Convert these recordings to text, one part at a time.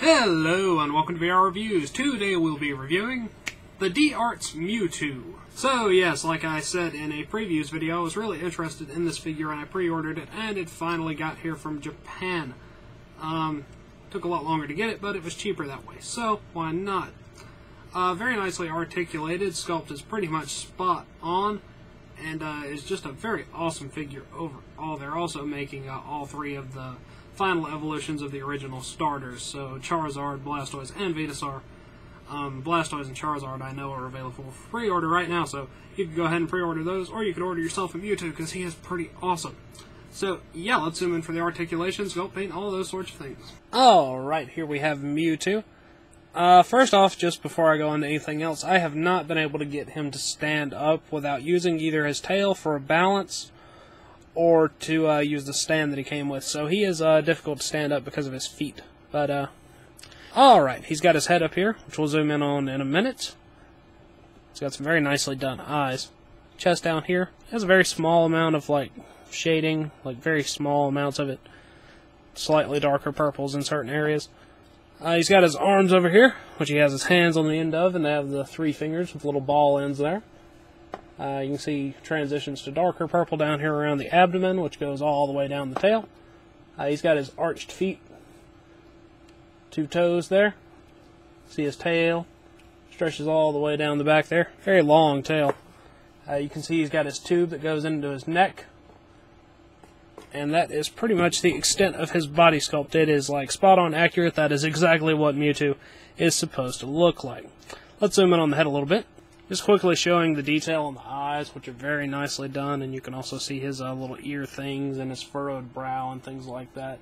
Hello and welcome to VR Reviews. Today we'll be reviewing the D-Arts Mewtwo. So yes, like I said in a previous video, I was really interested in this figure and I pre-ordered it and it finally got here from Japan. Took a lot longer to get it, but it was cheaper that way, so why not? Very nicely articulated, sculpt is pretty much spot on, and is just a very awesome figure overall. They're also making all three of the final evolutions of the original starters, so Charizard, Blastoise, and Venusaur. Blastoise and Charizard I know are available for pre-order right now, so you can go ahead and pre-order those, or you could order yourself a Mewtwo because he is pretty awesome. So yeah, let's zoom in for the articulation, sculpt paint, all those sorts of things. Alright, here we have Mewtwo. First off, just before I go into anything else, I have not been able to get him to stand up without using either his tail for a balance or to use the stand that he came with. So he is difficult to stand up because of his feet. But, alright, he's got his head up here, which we'll zoom in on in a minute. He's got some very nicely done eyes. Chest down here has a very small amount of, shading, very small amounts of it. Slightly darker purples in certain areas. He's got his arms over here, which he has his hands on the end of, and they have the 3 fingers with little ball ends there. You can see transitions to darker purple down here around the abdomen, which goes all the way down the tail. He's got his arched feet, 2 toes there. See his tail stretches all the way down the back there. Very long tail. You can see he's got his tube that goes into his neck. And that is pretty much the extent of his body sculpt. It is spot on accurate. That is exactly what Mewtwo is supposed to look like. Let's zoom in on the head a little bit. Just quickly showing the detail on the eyes, which are very nicely done, and you can also see his little ear things and his furrowed brow and things like that.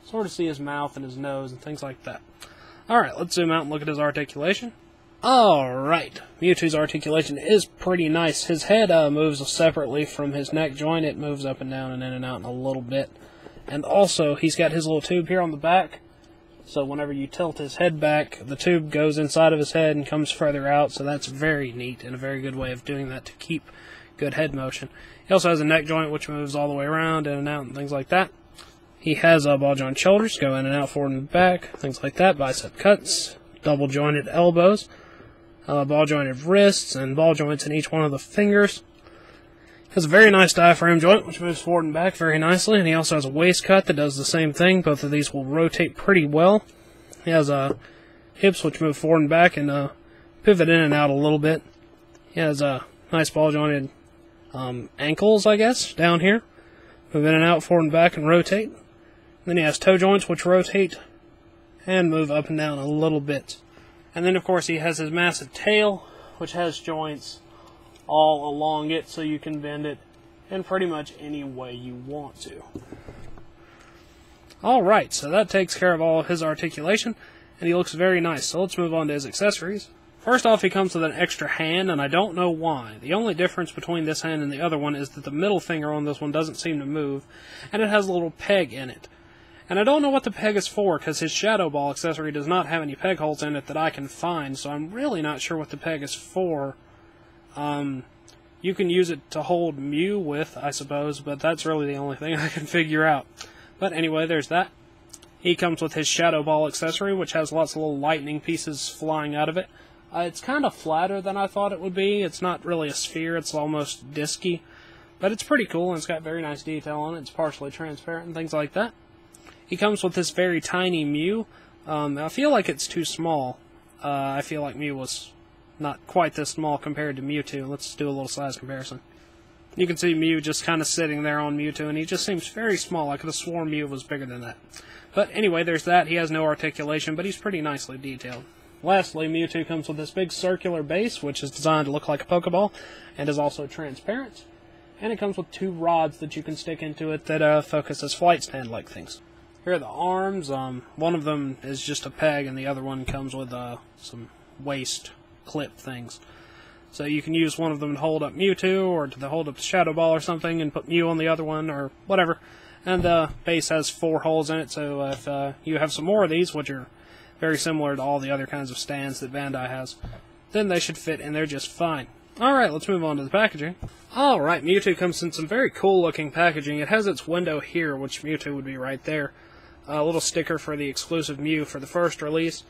Sort of see his mouth and his nose and things like that. Alright, let's zoom out and look at his articulation. Alright, Mewtwo's articulation is pretty nice. His head moves separately from his neck joint. It moves up and down and in and out in a little bit. And also, he's got his little tube here on the back. So whenever you tilt his head back, the tube goes inside of his head and comes further out. So that's very neat and a very good way of doing that to keep good head motion. He also has a neck joint which moves all the way around, in and out, and things like that. He has ball joint shoulders, go in and out, forward and back, things like that. Bicep cuts, double jointed elbows. Ball jointed wrists, and ball joints in each one of the fingers. Has a very nice diaphragm joint, which moves forward and back very nicely, and he also has a waist cut that does the same thing. Both of these will rotate pretty well. He has hips which move forward and back and pivot in and out a little bit. He has nice ball jointed ankles, I guess, down here. Move in and out, forward and back, and rotate. Then he has toe joints which rotate and move up and down a little bit. And then, of course, he has his massive tail, which has joints all along it, so you can bend it in pretty much any way you want to. Alright, so that takes care of all of his articulation, and he looks very nice. So let's move on to his accessories. First off, he comes with an extra hand, and I don't know why. The only difference between this hand and the other one is that the middle finger on this one doesn't seem to move, and it has a little peg in it. And I don't know what the peg is for, because his Shadow Ball accessory does not have any peg holes in it that I can find, so I'm really not sure what the peg is for. You can use it to hold Mew with, I suppose, but that's really the only thing I can figure out. But anyway, there's that. He comes with his Shadow Ball accessory, which has lots of little lightning pieces flying out of it. It's kind of flatter than I thought it would be. It's not really a sphere, it's almost disky. But it's pretty cool, and it's got very nice detail on it. It's partially transparent and things like that. He comes with this very tiny Mew. I feel like it's too small. I feel like Mew was not quite this small compared to Mewtwo. Let's do a little size comparison. You can see Mew just kind of sitting there on Mewtwo, and he just seems very small. I could have sworn Mew was bigger than that. But anyway, there's that. He has no articulation, but he's pretty nicely detailed. Lastly, Mewtwo comes with this big circular base, which is designed to look like a Pokeball, and is also transparent. And it comes with 2 rods that you can stick into it that focus as flight stand-like things. Here are the arms. One of them is just a peg, and the other one comes with some waist clip things. So you can use one of them to hold up Mewtwo, or to hold up the Shadow Ball or something, and put Mew on the other one, or whatever. And the base has 4 holes in it, so if you have some more of these, which are very similar to all the other kinds of stands that Bandai has, then they should fit in there just fine. Alright, let's move on to the packaging. Alright, Mewtwo comes in some very cool looking packaging. It has its window here, which Mewtwo would be right there. a little sticker for the exclusive Mew for the first release.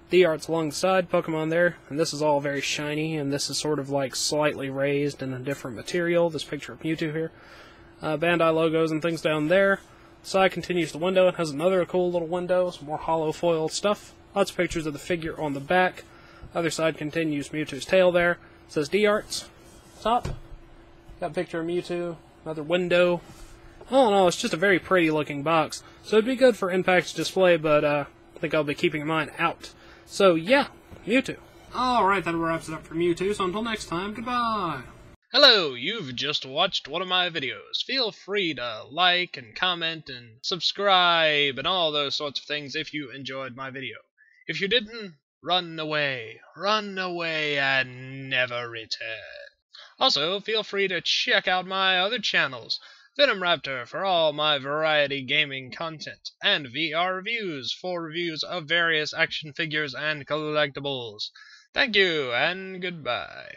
D-Art's along the side, Pokemon there, and this is all very shiny, and this is sort of like slightly raised in a different material, this picture of Mewtwo here. Bandai logos and things down there. Side continues the window, it has another cool little window, some more hollow foil stuff. Lots of pictures of the figure on the back. Other side continues Mewtwo's tail there. It says D-Arts. Top. Got a picture of Mewtwo. Another window. All in all, it's just a very pretty looking box. So it'd be good for in-package display, but I think I'll be keeping mine out. So yeah, Mewtwo. Alright, that wraps it up for Mewtwo, so until next time, goodbye. Hello, you've just watched one of my videos. Feel free to like and comment and subscribe and all those sorts of things if you enjoyed my video. If you didn't, run away and never return. Also, feel free to check out my other channels, Venom Raptor for all my variety gaming content, and VR Reviews for reviews of various action figures and collectibles. Thank you, and goodbye.